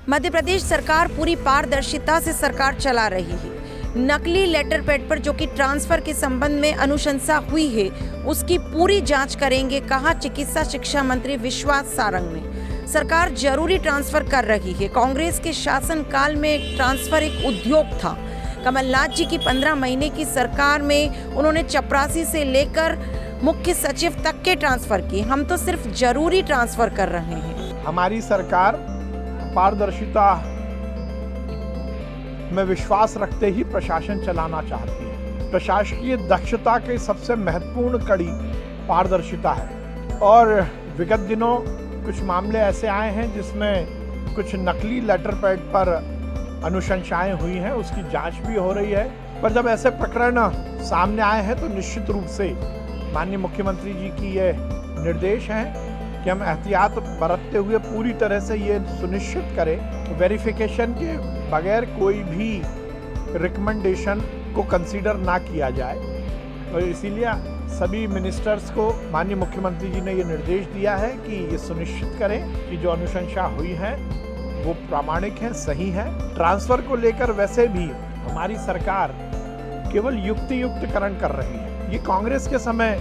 मध्य प्रदेश सरकार पूरी पारदर्शिता से सरकार चला रही है। नकली लेटर पैड पर जो कि ट्रांसफर के संबंध में अनुशंसा हुई है, उसकी पूरी जांच करेंगे, कहा चिकित्सा शिक्षा मंत्री विश्वास सारंग ने। सरकार जरूरी ट्रांसफर कर रही है। कांग्रेस के शासनकाल में ट्रांसफर एक उद्योग था। कमलनाथ जी की 15 महीने की सरकार में उन्होंने चपरासी से लेकर मुख्य सचिव तक के ट्रांसफर किए। हम तो सिर्फ जरूरी ट्रांसफर कर रहे हैं। हमारी सरकार पारदर्शिता में विश्वास रखते ही प्रशासन चलाना चाहती है। प्रशासकीय दक्षता की सबसे महत्वपूर्ण कड़ी पारदर्शिता है और विगत दिनों कुछ मामले ऐसे आए हैं जिसमें कुछ नकली लेटर पैड पर अनुशंसाएं हुई हैं, उसकी जांच भी हो रही है। पर जब ऐसे प्रकरण सामने आए हैं तो निश्चित रूप से माननीय मुख्यमंत्री जी की ये निर्देश हैं कि हम एहतियात बरतते हुए पूरी तरह से ये सुनिश्चित करें वेरिफिकेशन के बगैर कोई भी रिकमेंडेशन को कंसीडर ना किया जाए। और इसीलिए सभी मिनिस्टर्स को माननीय मुख्यमंत्री जी ने ये निर्देश दिया है कि ये सुनिश्चित करें कि जो अनुशंसा हुई है वो प्रामाणिक है, सही है। ट्रांसफर को लेकर वैसे भी हमारी सरकार केवल युक्तियुक्तकरण कर रही है। ये कांग्रेस के समय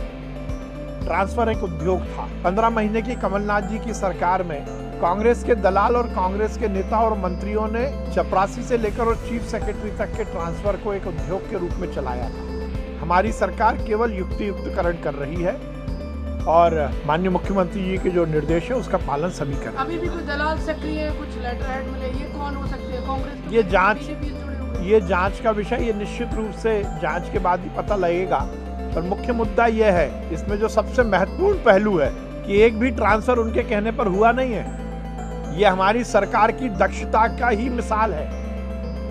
ट्रांसफर एक उद्योग था। 15 महीने की कमलनाथ जी की सरकार में कांग्रेस के दलाल और कांग्रेस के नेता और मंत्रियों ने चपरासी से लेकर और चीफ सेक्रेटरी तक के ट्रांसफर को एक उद्योग के रूप में चलाया था। हमारी सरकार केवल युक्तियुक्तकरण कर रही है और माननीय मुख्यमंत्री जी के जो निर्देश है उसका पालन सभी करें। अभी भी कुछ दलाल सक्रिय है, कुछ लेटर हेड मिले, ये कौन हो सकते हैं? कांग्रेस? ये जांच का विषय, ये निश्चित रूप से जांच के बाद ही पता लगेगा। पर मुख्य मुद्दा यह है, इसमें जो सबसे महत्वपूर्ण पहलू है कि एक भी ट्रांसफर उनके कहने पर हुआ नहीं है। ये हमारी सरकार की दक्षता का ही मिसाल है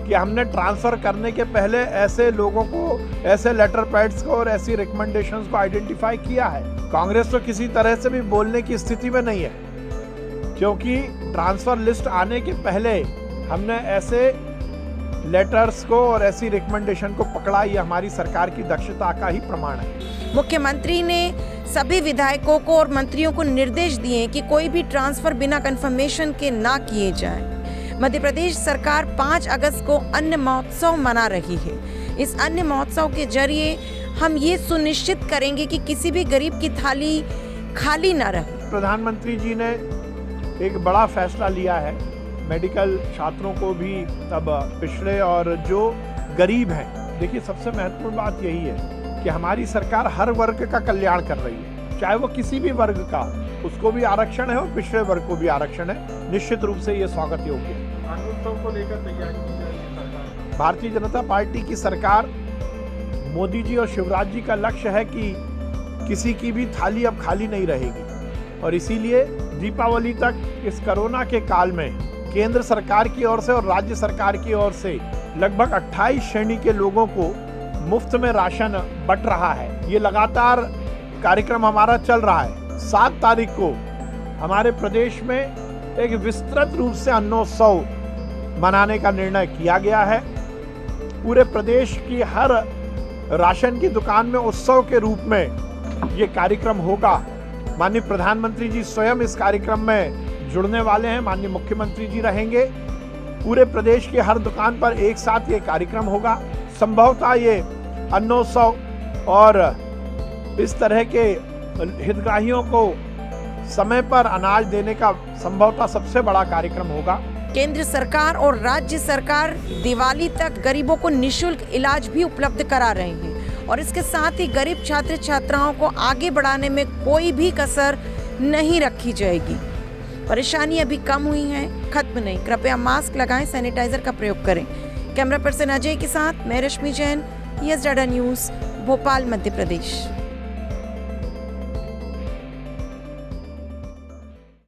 कि हमने ट्रांसफर करने के पहले ऐसे लोगों को, ऐसे लेटर पैड्स को और ऐसी रिकमेंडेशंस को आइडेंटिफाई किया है। कांग्रेस तो किसी तरह से भी बोलने की स्थिति में नहीं है, क्योंकि ट्रांसफर लिस्ट आने के पहले हमने ऐसे लेटर्स को और ऐसी रिकमेंडेशन को पकड़ा। ये हमारी सरकार की दक्षता का ही प्रमाण है। मुख्यमंत्री ने सभी विधायकों को और मंत्रियों को निर्देश दिए कि कोई भी ट्रांसफर बिना कंफर्मेशन के ना किए जाए। मध्य प्रदेश सरकार 5 अगस्त को अन्न महोत्सव मना रही है। इस अन्न महोत्सव के जरिए हम ये सुनिश्चित करेंगे कि किसी भी गरीब की थाली खाली ना रहे। प्रधानमंत्री जी ने एक बड़ा फैसला लिया है। मेडिकल छात्रों को भी अब पिछड़े और जो गरीब हैं, देखिए सबसे महत्वपूर्ण बात यही है कि हमारी सरकार हर वर्ग का कल्याण कर रही है, चाहे वो किसी भी वर्ग का, उसको भी आरक्षण है और पिछड़े वर्ग को भी आरक्षण है। निश्चित रूप से ये स्वागत योग्य है। उत्सव को लेकर तैयारी की जा रही है सरकार। भारतीय जनता पार्टी की सरकार, मोदी जी और शिवराज जी का लक्ष्य है कि किसी की भी थाली अब खाली नहीं रहेगी और इसीलिए दीपावली तक इस कोरोना के काल में केंद्र सरकार की ओर से और राज्य सरकार की ओर से लगभग 28 श्रेणी के लोगों को मुफ्त में राशन बंट रहा है। ये लगातार कार्यक्रम हमारा चल रहा है। 7 तारीख को हमारे प्रदेश में एक विस्तृत रूप से अन्नोत्सव मनाने का निर्णय किया गया है। पूरे प्रदेश की हर राशन की दुकान में उत्सव के रूप में ये कार्यक्रम होगा। माननीय प्रधानमंत्री जी स्वयं इस कार्यक्रम में जुड़ने वाले हैं। माननीय मुख्यमंत्री जी रहेंगे। पूरे प्रदेश के हर दुकान पर एक साथ ये कार्यक्रम होगा। संभवतः ये अन्नोत्सव और इस तरह के हितग्राहियों को समय पर अनाज देने का संभवतः सबसे बड़ा कार्यक्रम होगा। केंद्र सरकार और राज्य सरकार दिवाली तक गरीबों को निःशुल्क इलाज भी उपलब्ध करा रहे हैं और इसके साथ ही गरीब छात्र छात्राओं को आगे बढ़ाने में कोई भी कसर नहीं रखी जाएगी। परेशानी अभी कम हुई है, खत्म नहीं। कृपया मास्क लगाएं, सैनिटाइजर का प्रयोग करें। कैमरा पर्सन अजय के साथ मैं Rashmi Jain, yes data news, Bhopal, Madhya प्रदेश।